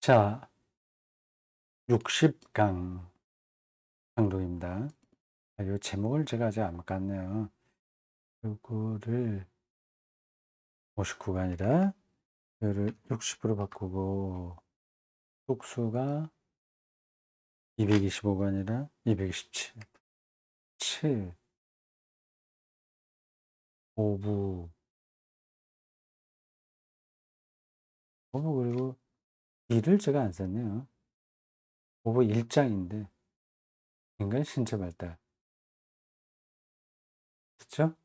자, 60강 강도입니다. 이 제목을 제가 아직 안 바꿨네요. 요거를 59가 아니라 이거를 60으로 바꾸고 속수가 225가 아니라 227, 7, 5부, 5부 그리고 2를 제가 안 썼네요. 5부 1장인데 인간 신체 발달. 그렇죠?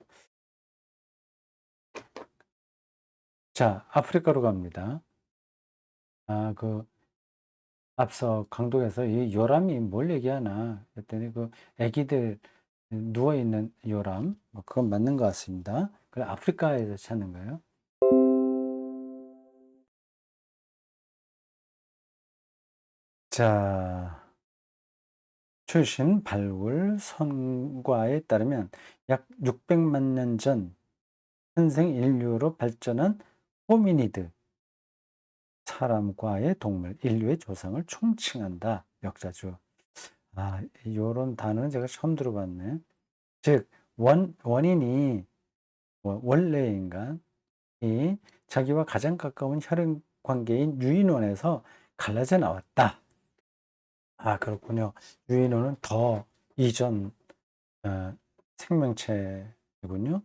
자, 아프리카로 갑니다. 앞서 강독에서 이 요람이 뭘 얘기하나 했더니 그 애기들 누워있는 요람, 그건 맞는 것 같습니다. 그래, 아프리카에서 찾는 거예요. 자, 최신 발굴 선과에 따르면 약 600만 년 전 현생 인류로 발전한 호미니드, 사람과의 동물, 인류의 조상을 총칭한다. 역사죠. 요런 단어는 제가 처음 들어봤네. 즉, 원인이 원래 인간이 자기와 가장 가까운 혈연 관계인 유인원에서 갈라져 나왔다. 그렇군요. 유인원은 더 이전 어, 생명체이군요.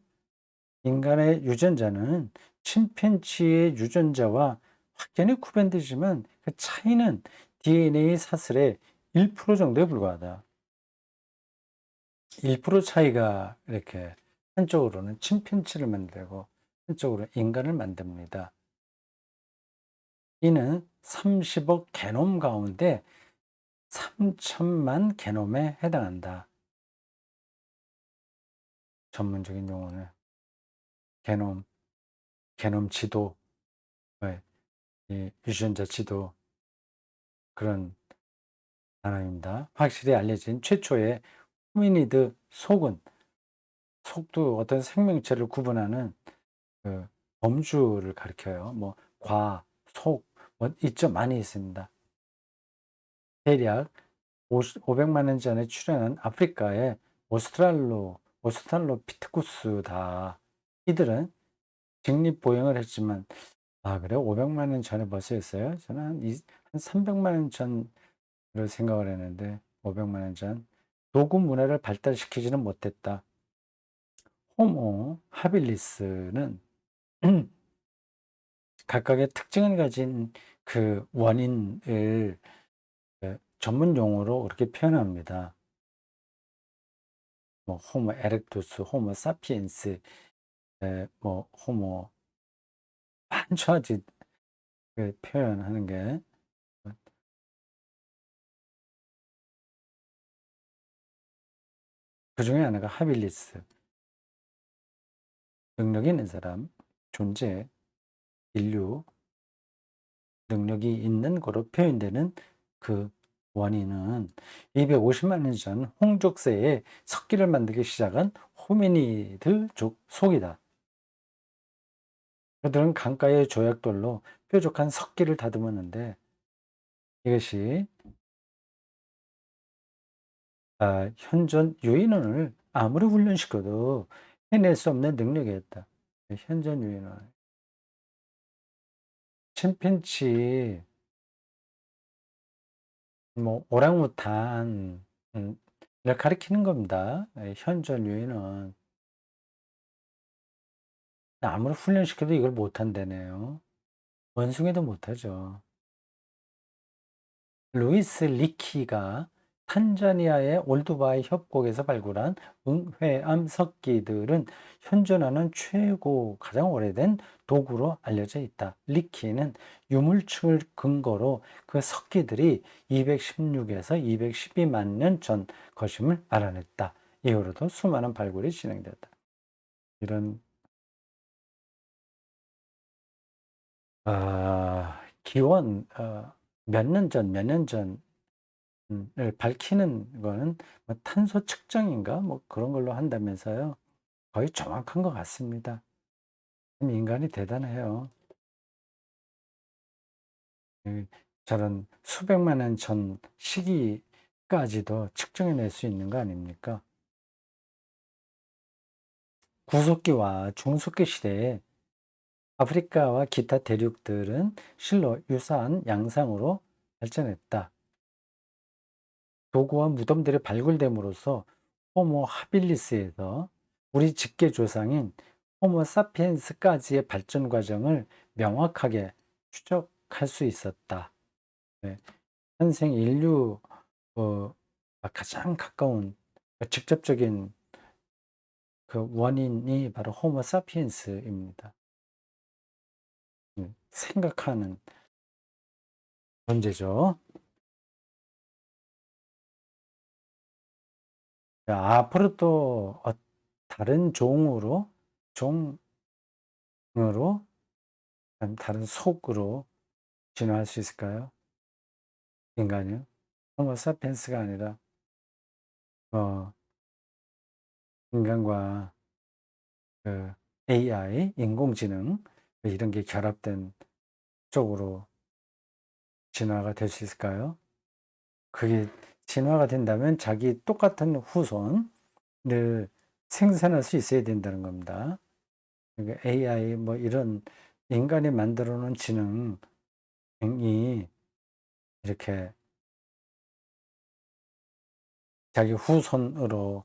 인간의 유전자는 침팬지의 유전자와 확연히 구분되지만 그 차이는 DNA 사슬의 1% 정도에 불과하다. 1% 차이가 이렇게 한쪽으로는 침팬지를 만들고 한쪽으로 인간을 만듭니다. 이는 30억 게놈 가운데 3천만 게놈에 해당한다. 전문적인 용어는 게놈, 게놈 지도, 이 유전자 지도 그런 단어입니다. 확실히 알려진 최초의 호미니드 속도 어떤 생명체를 구분하는 그 범주를 가리켜요. 뭐 과, 속, 이점 많이 있습니다. 대략 500만 년 전에 출현한 아프리카의 오스트랄로피테쿠스다. 이들은 직립보행을 했지만, 그래요? 500만 년 전에 벌써 했어요? 저는 한 300만 년 전을 생각을 했는데, 500만 년 전. 도구 문화를 발달시키지는 못했다. 호모 하빌리스는 각각의 특징을 가진 그 원인을 전문 용어로 그렇게 표현합니다. 뭐 호모 에렉투스, 호모 사피엔스, 뭐 호모 많죠. 그 표현하는 게. 그 중에 하나가 하빌리스, 능력이 있는 사람, 존재, 인류, 능력이 있는 거로 표현되는 그 원인은 250만 년 전 홍족세에 석기를 만들기 시작한 호미니드족 속이다. 그들은 강가의 조약돌로 뾰족한 석기를 다듬었는데 이것이 현존 유인원을 아무리 훈련시켜도 해낼 수 없는 능력이었다. 현존 유인원. 침팬치, 뭐 오랑우탄, 을 가리키는 겁니다. 현존 유인원. 아무리 훈련시켜도 이걸 못한다네요. 원숭이도 못하죠. 루이스 리키가 탄자니아의 올드바이 협곡에서 발굴한 응회암 석기들은 현존하는 가장 오래된 도구로 알려져 있다. 리키는 유물층을 근거로 그 석기들이 216에서 212만 년 전 것임을 알아냈다. 이후로도 수많은 발굴이 진행됐다. 이런 기원 몇 년 전, 몇 년 전을 밝히는 거는 뭐 탄소 측정인가 뭐 그런 걸로 한다면서요. 거의 정확한 것 같습니다. 인간이 대단해요. 저런 수백만 년 전 시기까지도 측정해낼 수 있는 거 아닙니까? 구석기와 중석기 시대에 아프리카와 기타 대륙들은 실로 유사한 양상으로 발전했다. 도구와 무덤들이 발굴됨으로써 호모 하빌리스에서 우리 직계 조상인 호모 사피엔스까지의 발전 과정을 명확하게 추적할 수 있었다. 네. 현생 인류 가장 가까운 직접적인 그 원인이 바로 호모 사피엔스입니다. 생각하는 문제죠. 앞으로 또 다른 종으로, 다른 속으로 진화할 수 있을까요? 인간이요? 호모 사피엔스가 아니라 어, 인간과 그 AI, 인공지능 이런 게 결합된 쪽으로 진화가 될 수 있을까요? 그게 진화가 된다면 자기 똑같은 후손을 생산할 수 있어야 된다는 겁니다. 그러니까 AI 뭐 이런 인간이 만들어 놓은 지능이 이렇게 자기 후손으로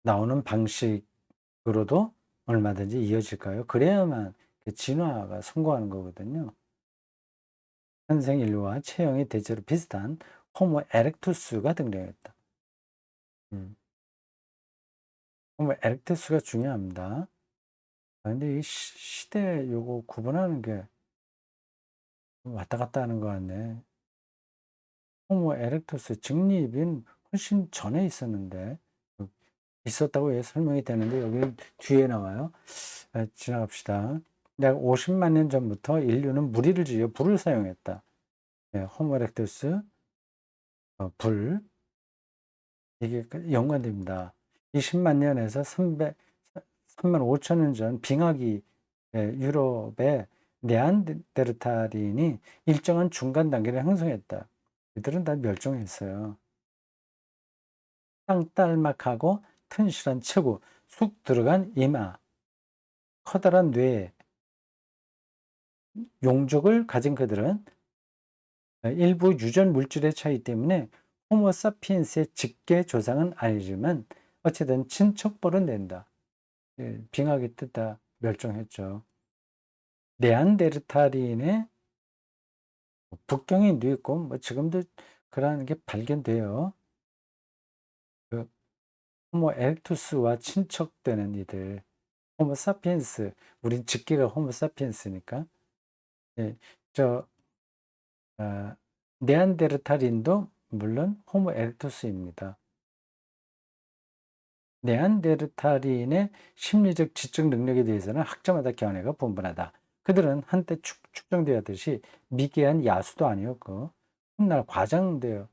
나오는 방식으로도 얼마든지 이어질까요? 그래야만 그 진화가 성공하는 거거든요. 현생 인류와 체형이 대체로 비슷한 호모 에렉투스가 등장했다. 호모 에렉투스가 중요합니다. 근데 이 시대 요거 구분하는 게 왔다 갔다 하는 것 같네. 호모 에렉투스 직립인 훨씬 전에 있었는데 있었다고 설명이 되는데 여기 뒤에 나와요. 지나갑시다. 약 50만 년 전부터 인류는 무리를 지어 불을 사용했다. 호모 에렉투스 불 이게 연관됩니다. 20만 년에서 3만 5천 년 전 빙하기 유럽의 네안데르탈인이 일정한 중간 단계를 형성했다. 이들은 다 멸종했어요. 땅딸막하고 튼실한 체구, 쑥 들어간 이마, 커다란 뇌, 용족을 가진 그들은 일부 유전 물질의 차이 때문에 호모 사피엔스의 직계 조상은 아니지만 어쨌든 친척벌은 된다. 빙하기 뜨다 멸종했죠. 네안데르탈인의 북경인도 있고 뭐 지금도 그러한 게 발견돼요. 그 호모 에렉투스와 친척되는 이들, 호모 사피엔스, 우린 직계가 호모 사피엔스니까. 예, 저 네안데르탈인도 물론 호모 에렉투스입니다. 네안데르탈인의 심리적 지적 능력에 대해서는 학자마다 견해가 분분하다. 그들은 한때 축정되었듯이 미개한 야수도 아니었고 훗날 과장되어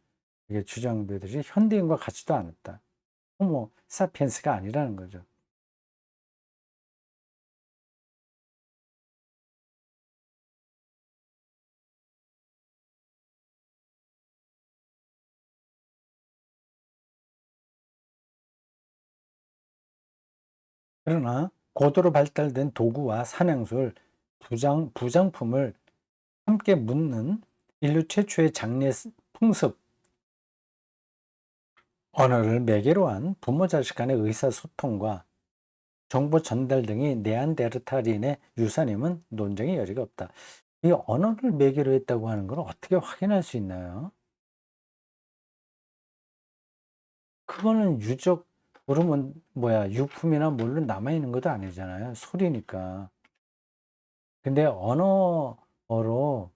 이게 주장되듯이 현대인과 같지도 않았다. 호모 사피엔스가 아니라는 거죠. 그러나 고도로 발달된 도구와 사냥술, 부장품을 함께 묻는 인류 최초의 장례 풍습, 언어를 매개로 한 부모 자식 간의 의사소통과 정보 전달 등이 네안데르탈인의 유산임은 논쟁의 여지가 없다. 이 언어를 매개로 했다고 하는 걸 어떻게 확인할 수 있나요? 그거는 그러면 유품이나 뭘로 남아있는 것도 아니잖아요. 소리니까. 근데 언어로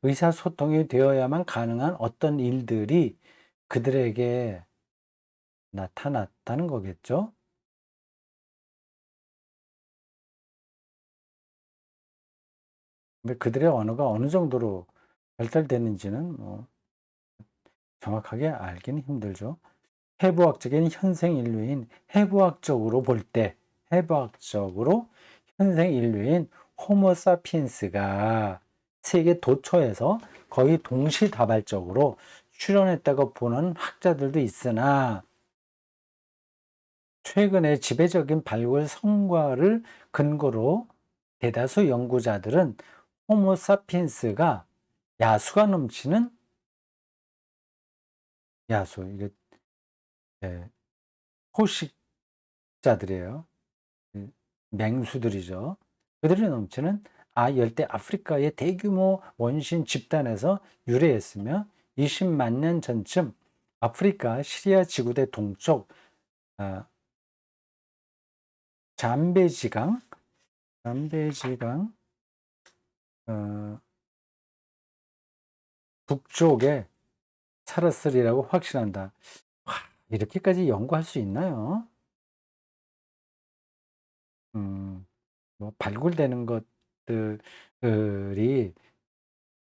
의사소통이 되어야만 가능한 어떤 일들이 그들에게 나타났다는 거겠죠? 근데 그들의 언어가 어느 정도로 발달됐는지는 뭐 정확하게 알기는 힘들죠. 해부학적인 현생 인류인 해부학적으로 볼 때, 해부학적으로 현생 인류인 호모 사피엔스가 세계 도처에서 거의 동시다발적으로 출현했다고 보는 학자들도 있으나 최근의 지배적인 발굴 성과를 근거로 대다수 연구자들은 호모사피엔스가 야수가 넘치는 야수, 이게 예, 포식자들이에요. 맹수들이죠. 그들이 넘치는 열대 아프리카의 대규모 원신 집단에서 유래했으며 20만 년 전쯤 아프리카 시리아 지구대 동쪽 아, 잠베지강 어, 북쪽에 살았으리라고 확신한다. 와, 이렇게까지 연구할 수 있나요? 뭐 발굴되는 것들이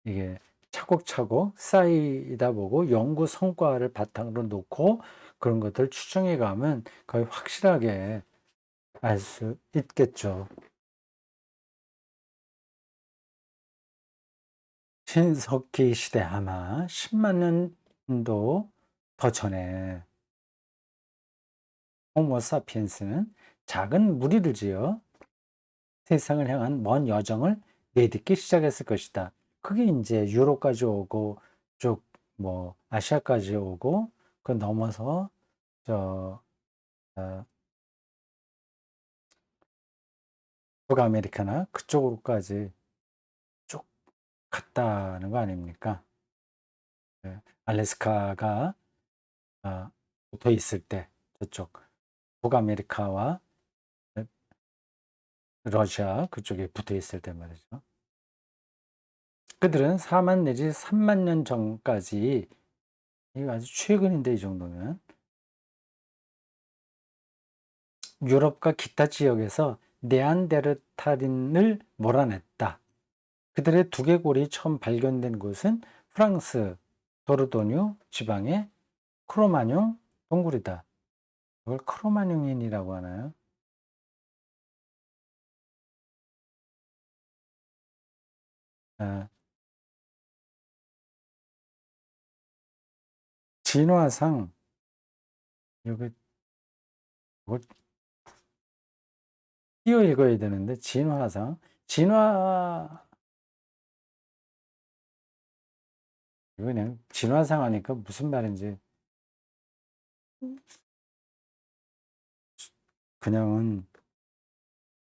이게 차곡차곡 쌓이다 보고 연구 성과를 바탕으로 놓고 그런 것들을 추정해 가면 거의 확실하게 알 수 있겠죠. 신석기 시대 아마 10만 년도 더 전에 호모 사피엔스는 작은 무리를 지어 세상을 향한 먼 여정을 내딛기 시작했을 것이다. 그게 이제 유럽까지 오고 쭉 뭐 아시아까지 오고 그 넘어서 저 어, 북아메리카나 그쪽으로까지 쭉 갔다는 거 아닙니까? 예, 알래스카가 붙어 있을 때 저쪽 북아메리카와 러시아 그쪽에 붙어 있을 때 말이죠. 그들은 4만 내지 3만 년 전까지 이거 아주 최근인데 이 정도면 유럽과 기타 지역에서 네안데르탈인을 몰아냈다. 그들의 두개골이 처음 발견된 곳은 프랑스 도르도뉴 지방의 크로마뇽 동굴이다. 이걸 크로마뇽인이라고 하나요? 아, 진화상 이거 뭘 띄어 읽어야 되는데 진화상 진화 이거 그냥 진화상 하니까 무슨 말인지 그냥은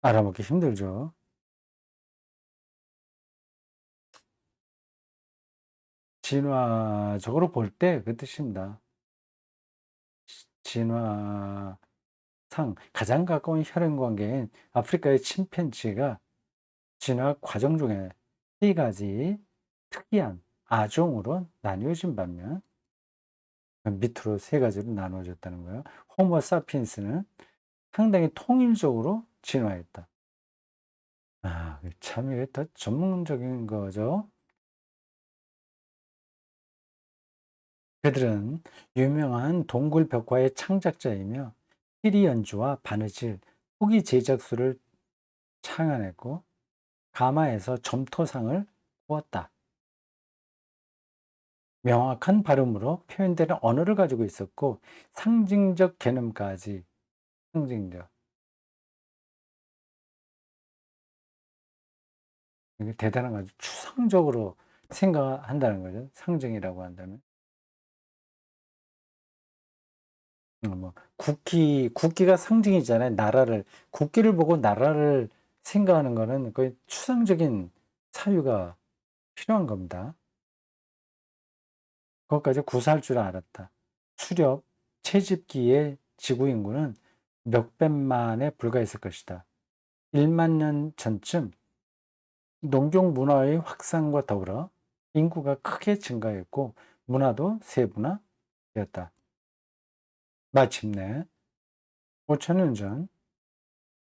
알아먹기 힘들죠. 진화적으로 볼 때 그 뜻입니다. 진화상 가장 가까운 혈연 관계인 아프리카의 침팬지가 진화 과정 중에 세 가지 특이한 아종으로 나뉘어진 반면 밑으로 세 가지로 나누어졌다는 거예요. 호모 사피엔스는 상당히 통일적으로 진화했다. 참 이게 더 전문적인 거죠. 그들은 유명한 동굴 벽화의 창작자이며 피리 연주와 바느질, 후기 제작술을 창안했고 가마에서 점토상을 구웠다. 명확한 발음으로 표현되는 언어를 가지고 있었고 상징적 개념까지 상징적 이게 대단한 거죠. 추상적으로 생각한다는 거죠. 상징이라고 한다면. 뭐 국기가 상징이잖아요. 나라를 국기를 보고 나라를 생각하는 거는 거의 추상적인 사유가 필요한 겁니다. 그것까지 구사할 줄 알았다. 수렵 채집기의 지구 인구는 몇백만에 불과했을 것이다. 1만 년 전쯤 농경 문화의 확산과 더불어 인구가 크게 증가했고 문화도 세분화되었다. 마침내 5천 년 전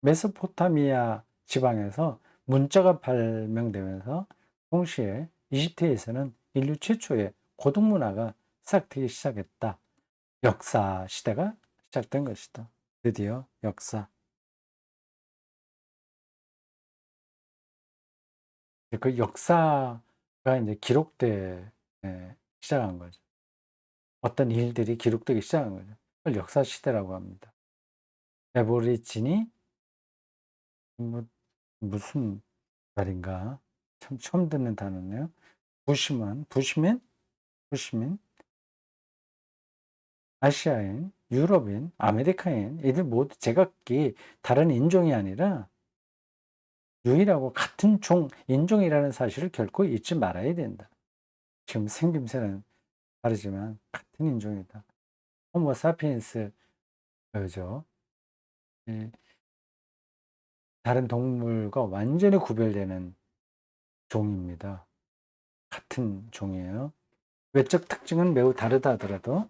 메소포타미아 지방에서 문자가 발명되면서 동시에 이집트에서는 인류 최초의 고등 문화가 시작되기 시작했다. 역사 시대가 시작된 것이다. 드디어 역사. 그 역사 이제 기록돼 시작한 거죠. 어떤 일들이 기록되기 시작한 거죠. 그걸 역사 시대라고 합니다. 에보리지니 뭐 무슨 말인가? 참 처음 듣는 단어네요. 부시맨, 아시아인, 유럽인, 아메리카인 이들 모두 제각기 다른 인종이 아니라 유일하고 같은 인종이라는 사실을 결코 잊지 말아야 된다. 지금 생김새는 다르지만 같은 인종이다. 호모 사피엔스 죠. 다른 동물과 완전히 구별되는 종입니다. 같은 종이에요. 외적 특징은 매우 다르다 하더라도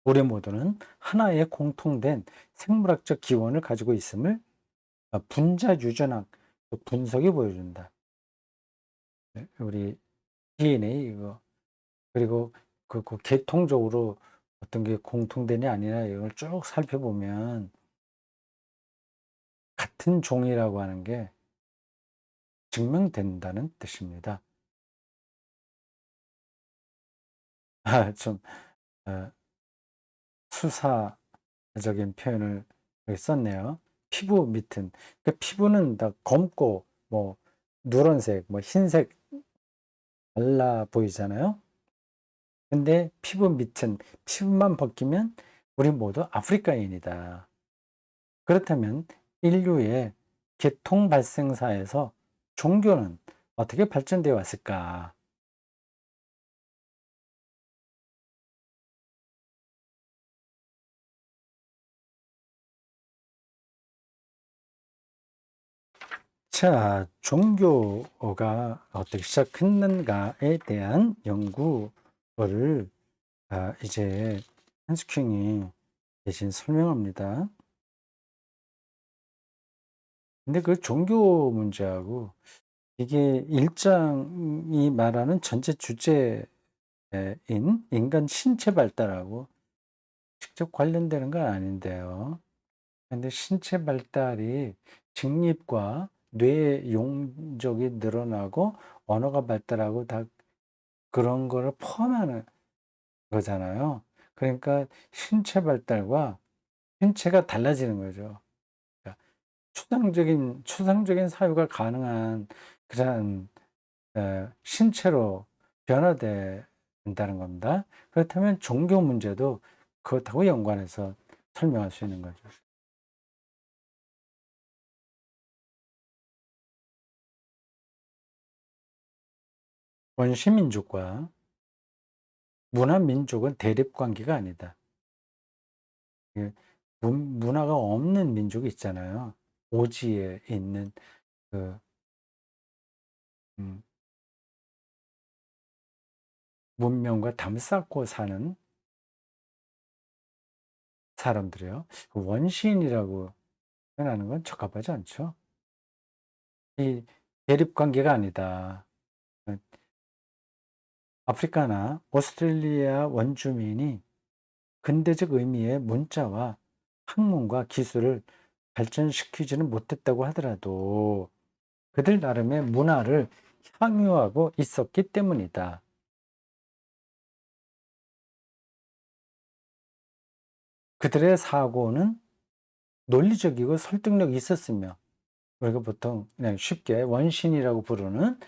우리 모두는 하나의 공통된 생물학적 기원을 가지고 있음을 분자 유전학 분석이 보여준다. 우리 DNA 이거 그리고 그 계통적으로 어떤 게 공통되냐 아니냐 이걸 쭉 살펴보면 같은 종이라고 하는 게 증명된다는 뜻입니다. 좀 어, 수사적인 표현을 여기 썼네요. 피부 밑은 그러니까 피부는 다 검고 뭐 누런색, 뭐 흰색 달라 보이잖아요. 근데 피부 밑은 피부만 벗기면 우리 모두 아프리카인이다. 그렇다면 인류의 계통 발생사에서 종교는 어떻게 발전되어 왔을까? 자, 종교가 어떻게 시작했는가에 대한 연구를 이제 한스킹이 대신 설명합니다. 근데 그 종교 문제하고 이게 일장이 말하는 전체 주제인 인간 신체 발달하고 직접 관련되는 건 아닌데요. 근데 신체 발달이 직립과 뇌의 용적이 늘어나고 언어가 발달하고 다 그런 거를 포함하는 거잖아요. 그러니까 신체 발달과 신체가 달라지는 거죠. 그러니까 추상적인 사유가 가능한 그런 신체로 변화된다는 겁니다. 그렇다면 종교 문제도 그것하고 연관해서 설명할 수 있는 거죠. 원시민족과 문화민족은 대립관계가 아니다. 예, 문화가 없는 민족이 있잖아요. 오지에 있는 그 음, 문명과 담 쌓고 사는 사람들이요. 그 원시인이라고 표현하는 건 적합하지 않죠. 이 대립관계가 아니다. 어, 아프리카나 오스트레일리아 원주민이 근대적 의미의 문자와 학문과 기술을 발전시키지는 못했다고 하더라도 그들 나름의 문화를 향유하고 있었기 때문이다. 그들의 사고는 논리적이고 설득력이 있었으며 우리가 보통 그냥 쉽게 원신이라고 부르는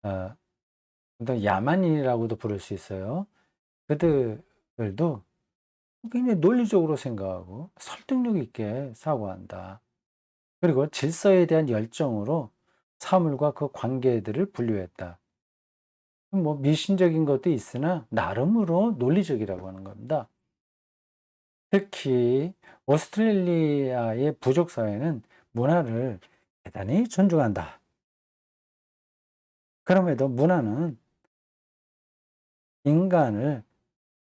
어, 야만인이라고도 부를 수 있어요. 그들도 굉장히 논리적으로 생각하고 설득력 있게 사고한다. 그리고 질서에 대한 열정으로 사물과 그 관계들을 분류했다. 뭐 미신적인 것도 있으나 나름으로 논리적이라고 하는 겁니다. 특히 오스트레일리아의 부족 사회는 문화를 대단히 존중한다. 그럼에도 문화는 인간을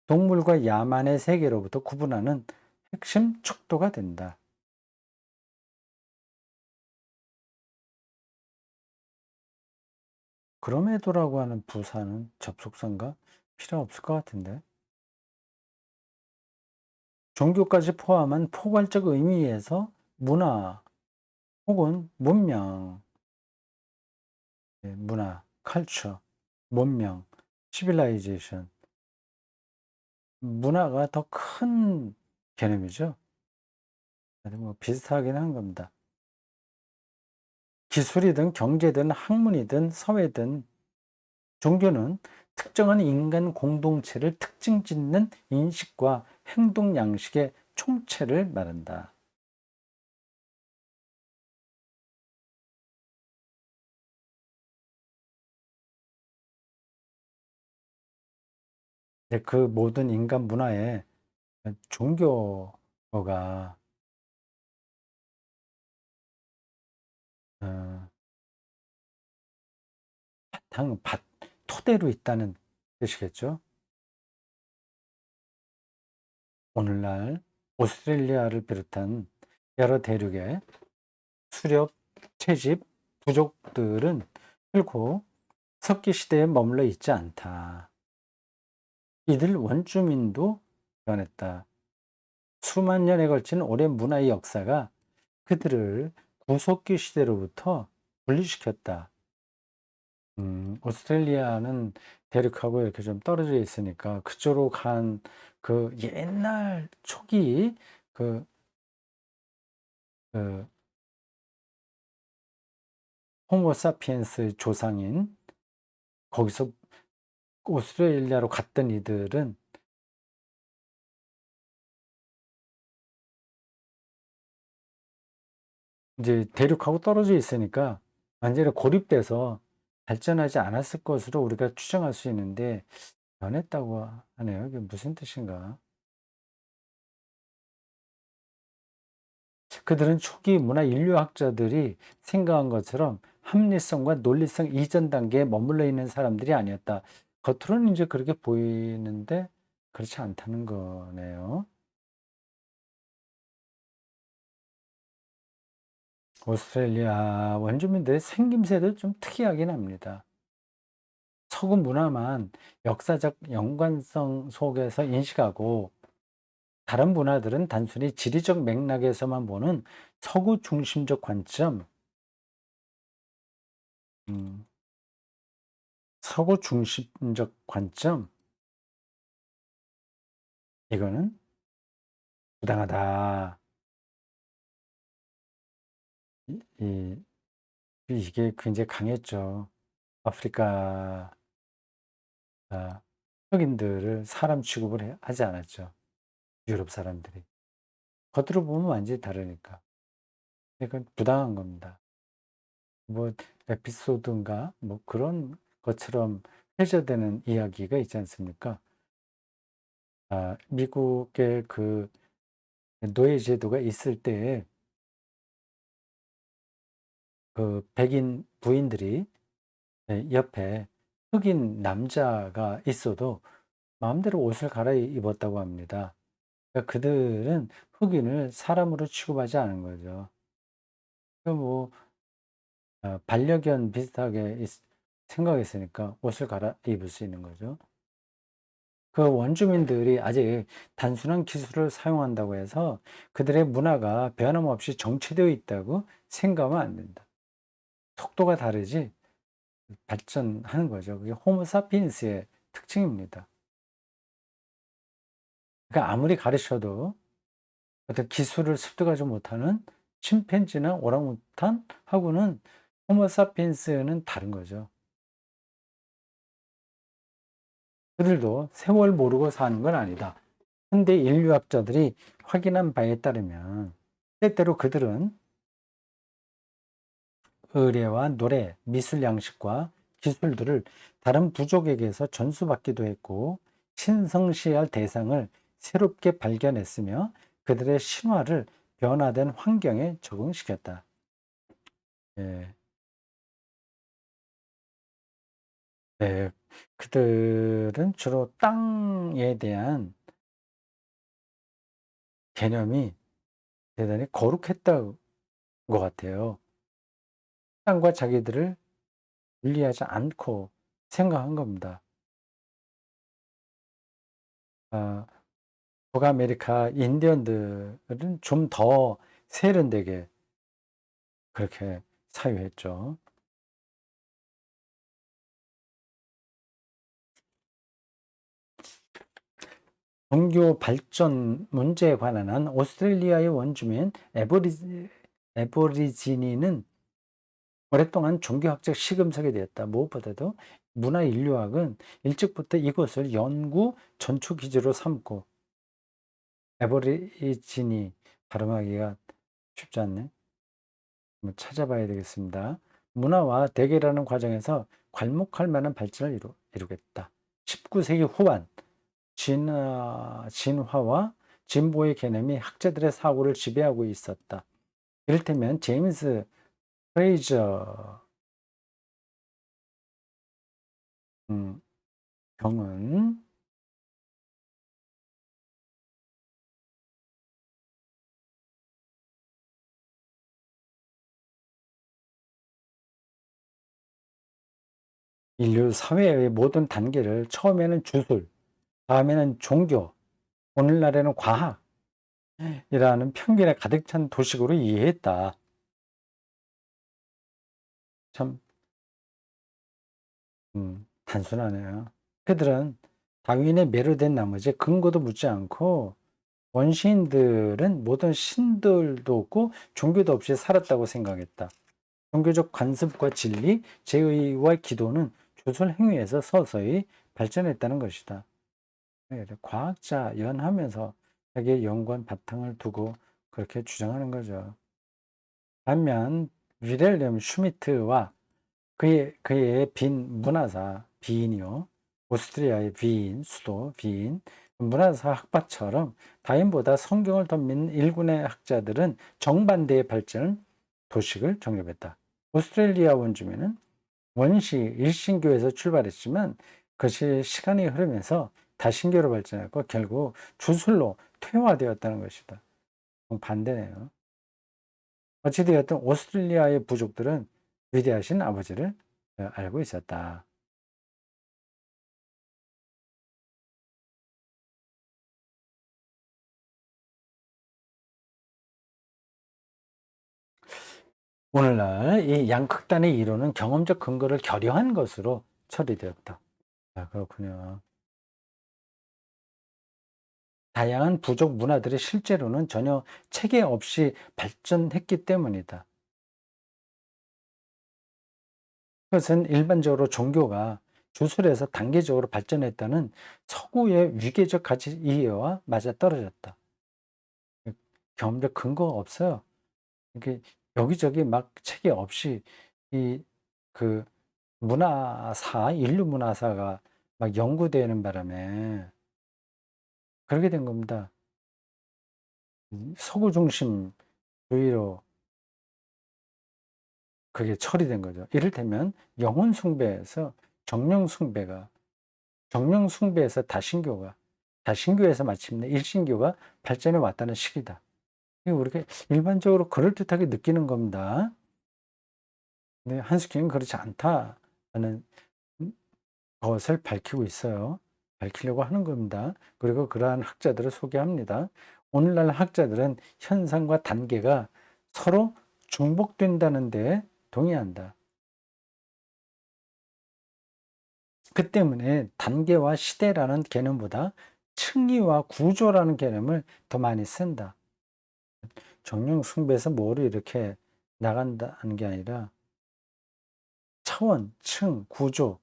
동물과 야만의 세계로부터 구분하는 핵심 척도가 된다. 그럼에도라고 하는 부사는 접속사인가? 필요 없을 것 같은데. 종교까지 포함한 포괄적 의미에서 문화 혹은 문명, 문화, culture 문명, 시빌라이제이션, 문화가 더 큰 개념이죠. 뭐 비슷하긴 한 겁니다. 기술이든 경제든 학문이든 사회든 종교는 특정한 인간 공동체를 특징 짓는 인식과 행동 양식의 총체를 말한다. 그 모든 인간 문화에 종교가 어, 토대로 있다는 뜻이겠죠. 오늘날 오스트레일리아를 비롯한 여러 대륙의 수렵, 채집, 부족들은 결코 석기 시대에 머물러 있지 않다. 이들 원주민도 변했다. 수만 년에 걸친 오랜 문화의 역사가 그들을 구석기 시대로부터 분리시켰다. 오스트레일리아는 대륙하고 이렇게 좀 떨어져 있으니까 그쪽으로 간 그 옛날 초기 그, 그 호모사피엔스 조상인 거기서 오스트레일리아로 갔던 이들은 이제 대륙하고 떨어져 있으니까 완전히 고립돼서 발전하지 않았을 것으로 우리가 추정할 수 있는데 변했다고 하네요. 이게 무슨 뜻인가? 그들은 초기 문화 인류학자들이 생각한 것처럼 합리성과 논리성 이전 단계에 머물러 있는 사람들이 아니었다. 겉으로는 이제 그렇게 보이는데 그렇지 않다는 거네요. 오스트레일리아 원주민들의 생김새도 좀 특이하긴 합니다. 서구 문화만 역사적 연관성 속에서 인식하고 다른 문화들은 단순히 지리적 맥락에서만 보는 서구 중심적 관점, 음, 서구 중심적 관점, 이거는 부당하다. 이, 이게 굉장히 강했죠. 아프리카 흑인들을 사람 취급을 하지 않았죠. 유럽 사람들이. 겉으로 보면 완전히 다르니까. 이건 부당한 겁니다. 뭐 에피소드인가 뭐 그런 것처럼 회자되는 이야기가 있지 않습니까? 미국의 그 노예 제도가 있을 때 그 백인 부인들이 옆에 흑인 남자가 있어도 마음대로 옷을 갈아입었다고 합니다. 그러니까 그들은 흑인을 사람으로 취급하지 않은 거죠. 뭐 반려견 비슷하게 생각했으니까 옷을 갈아입을 수 있는 거죠. 그 원주민들이 아직 단순한 기술을 사용한다고 해서 그들의 문화가 변함없이 정체되어 있다고 생각하면 안 된다. 속도가 다르지 발전하는 거죠. 그게 호모사피엔스의 특징입니다. 그러니까 아무리 가르쳐도 어떤 기술을 습득하지 못하는 침팬지나 오랑우탄하고는 호모사피엔스는 다른 거죠. 그들도 세월 모르고 사는 건 아니다. 현대 인류학자들이 확인한 바에 따르면 때때로 그들은 의례와 노래, 미술 양식과 기술들을 다른 부족에게서 전수받기도 했고 신성시할 대상을 새롭게 발견했으며 그들의 신화를 변화된 환경에 적응시켰다. 예, 네, 그들은 주로 땅에 대한 개념이 대단히 거룩했던 것 같아요. 땅과 자기들을 분리하지 않고 생각한 겁니다. 아, 북아메리카 인디언들은 좀 더 세련되게 그렇게 사유했죠. 종교 발전 문제에 관한 한 오스트레일리아의 원주민 에버리지니는 오랫동안 종교학적 시금석이 되었다. 무엇보다도 문화 인류학은 일찍부터 이곳을 연구 전초 기지로 삼고 에버리지니 발음하기가 쉽지 않네. 한번 찾아봐야 되겠습니다. 문화와 대결하는 과정에서 괄목할 만한 발전을 이루겠다. 19세기 후반 진화와 진보의 개념이 학자들의 사고를 지배하고 있었다. 이를테면 제임스 프레이저 경은 인류 사회의 모든 단계를 처음에는 주술, 다음에는 종교, 오늘날에는 과학이라는 편견에 가득 찬 도식으로 이해했다. 참 단순하네요. 그들은 다윈에 매료된 나머지 근거도 묻지 않고 원시인들은 모든 신들도 없고 종교도 없이 살았다고 생각했다. 종교적 관습과 진리, 제의와 기도는 조설 행위에서 서서히 발전했다는 것이다. 네, 과학자 연하면서 자기의 연구한 바탕을 두고 그렇게 주장하는 거죠. 반면 위렐렘 슈미트와 그의 빈 문화사 비인이요. 오스트리아의 비인, 수도 비인, 문화사 학파처럼 다인보다 성경을 더 믿는 일군의 학자들은 정반대의 발전을 도식을 정립했다. 오스트레일리아 원주민은 원시 일신교에서 출발했지만 그것이 시간이 흐르면서 다신교로 발전했고 결국 주술로 퇴화되었다는 것이다. 반대네요. 어찌되었든 오스트레일리아의 부족들은 위대하신 아버지를 알고 있었다. 오늘날 이 양극단의 이론은 경험적 근거를 결여한 것으로 처리되었다. 아, 그렇군요. 다양한 부족 문화들이 실제로는 전혀 체계 없이 발전했기 때문이다. 그것은 일반적으로 종교가 주술에서 단계적으로 발전했다는 서구의 위계적 가치 이해와 맞아떨어졌다. 경험적 근거가 없어요. 이게 여기저기 막 체계 없이 이 그 인류 문화사가 막 연구되는 바람에 그렇게 된 겁니다. 서구 중심주의로 그게 처리된 거죠. 이를테면 영혼 숭배에서 정령 숭배가 정령 숭배에서 다신교에서 마침내 일신교가 발전해 왔다는 시기다. 이게 우리가 일반적으로 그럴듯하게 느끼는 겁니다. 근데 한스키는 그렇지 않다는 것을 밝히고 있어요. 밝히려고 하는 겁니다. 그리고 그러한 학자들을 소개합니다. 오늘날 학자들은 현상과 단계가 서로 중복된다는 데 동의한다. 그 때문에 단계와 시대라는 개념보다 층위와 구조라는 개념을 더 많이 쓴다. 정령 숭배에서 뭐를 이렇게 나간다는 게 아니라 차원, 층, 구조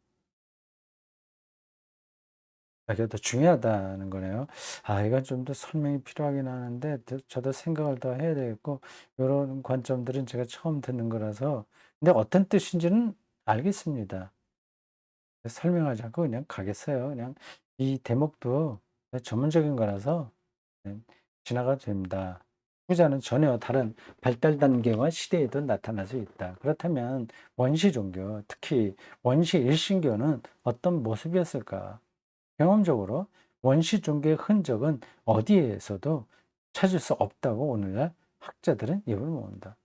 이게 더 중요하다는 거네요. 아, 이건 좀 더 설명이 필요하긴 하는데 저도 생각을 더 해야 되겠고 요런 관점들은 제가 처음 듣는 거라서 근데 어떤 뜻인지는 알겠습니다. 설명하지 않고 그냥 가겠어요. 그냥 이 대목도 전문적인 거라서 네, 지나가도 됩니다. 후자는 전혀 다른 발달 단계와 시대에도 나타날 수 있다. 그렇다면 원시 종교, 특히 원시 일신교는 어떤 모습이었을까? 경험적으로 원시 종교의 흔적은 어디에서도 찾을 수 없다고 오늘날 학자들은 입을 모은다.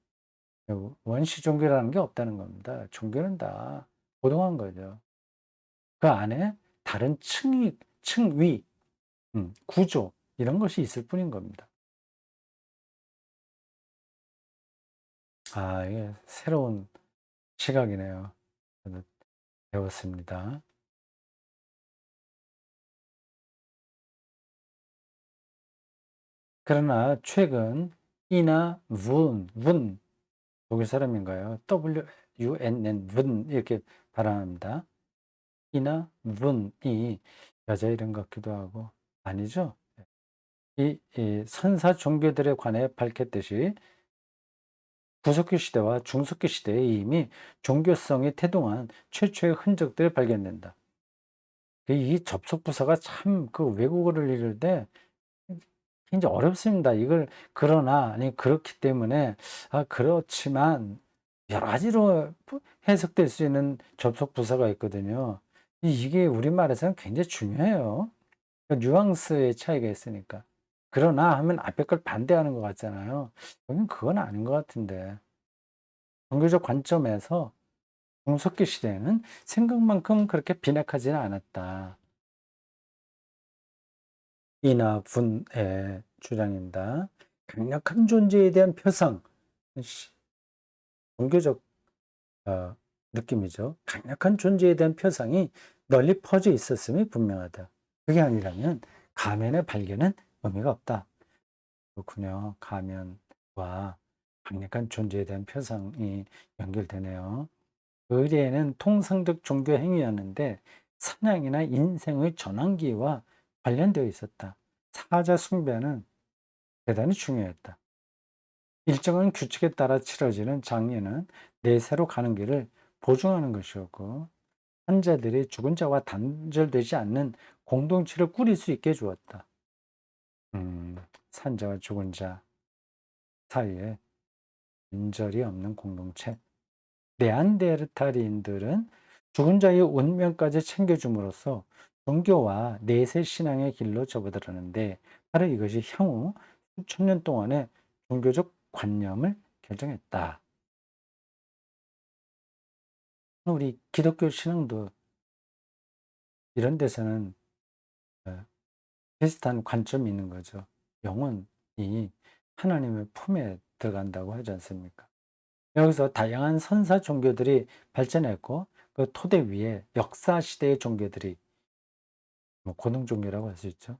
원시 종교라는 게 없다는 겁니다. 종교는 다 고동한 거죠. 그 안에 다른 층위, 구조 이런 것이 있을 뿐인 겁니다. 아, 이게 새로운 시각이네요. 저도 배웠습니다. 그러나 최근 이나 분 독일 사람인가요? WUNN 분 이렇게 발음합니다. 이나 분이 여자 이름 같기도 하고 아니죠. 이 선사 종교들에 관해 밝혔듯이 구석기 시대와 중석기 시대에 이미 종교성이 태동한 최초의 흔적들이 발견된다. 이 접속 부사가 참 그 외국어를 읽을 때 굉장히 어렵습니다. 이걸 그러나 아니 그렇기 때문에 그렇지만 여러 가지로 해석될 수 있는 접속 부사가 있거든요. 이게 우리말에서는 굉장히 중요해요. 그 뉘앙스의 차이가 있으니까. 그러나 하면 앞에 걸 반대하는 것 같잖아요. 여긴 그건 아닌 것 같은데. 종교적 관점에서 중석기 시대에는 생각만큼 그렇게 빈약하지는 않았다. 이나 분의 주장입니다. 강력한 존재에 대한 표상, 종교적 느낌이죠. 강력한 존재에 대한 표상이 널리 퍼져 있었음이 분명하다. 그게 아니라면 가면의 발견은 의미가 없다. 그렇군요. 가면과 강력한 존재에 대한 표상이 연결되네요. 의례는 통상적 종교 행위였는데 사냥이나 인생의 전환기와 관련되어 있었다. 사자 숭배는 대단히 중요했다. 일정한 규칙에 따라 치러지는 장례는 내세로 가는 길을 보증하는 것이었고 환자들이 죽은 자와 단절되지 않는 공동체를 꾸릴 수 있게 해주었다. 산자와 죽은 자 사이에 단절이 없는 공동체. 네안데르탈인들은 죽은 자의 운명까지 챙겨줌으로써 종교와 내세 신앙의 길로 접어들었는데 바로 이것이 향후 수천 년 동안의 종교적 관념을 결정했다. 우리 기독교 신앙도 이런 데서는 어, 비슷한 관점이 있는 거죠. 영혼이 하나님의 품에 들어간다고 하지 않습니까? 여기서 다양한 선사 종교들이 발전했고 그 토대 위에 역사 시대의 종교들이 뭐 고등 종교라고 할 수 있죠.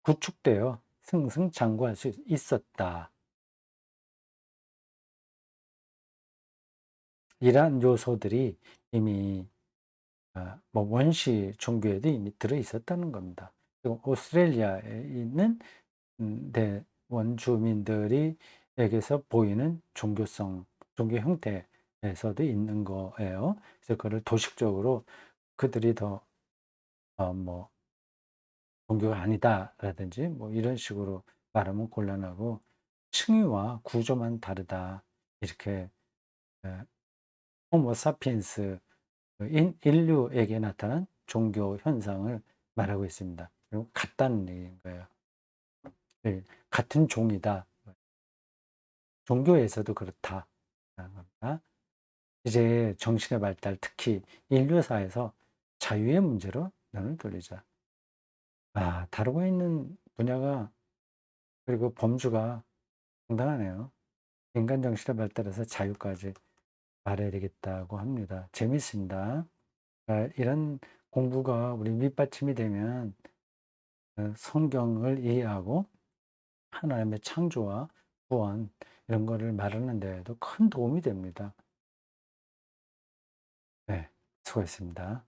구축되어 승승장구할 수 있었다. 이러한 요소들이 이미 뭐 원시 종교에도 이미 들어 있었다는 겁니다. 그리고 오스트레일리아에 있는 원주민들이 에게서 보이는 종교성, 종교 형태에서도 있는 거예요. 그래서 그걸 도식적으로 그들이 더 뭐 종교가 아니다라든지 뭐 이런 식으로 말하면 곤란하고 층위와 구조만 다르다 이렇게 호모 사피엔스 인류에게 나타난 종교 현상을 말하고 있습니다. 그리고 같다는 얘기인 거예요. 네, 같은 종이다. 종교에서도 그렇다라는 겁니다. 이제 정신의 발달, 특히 인류사에서 자유의 문제로 눈을 돌리자. 다루고 있는 분야가 그리고 범주가 상당하네요. 인간 정신의 발달에서 자유까지 말해야 되겠다고 합니다. 재밌습니다. 이런 공부가 우리 밑받침이 되면 성경을 이해하고 하나님의 창조와 구원 이런 거를 말하는 데에도 큰 도움이 됩니다. 네, 수고했습니다.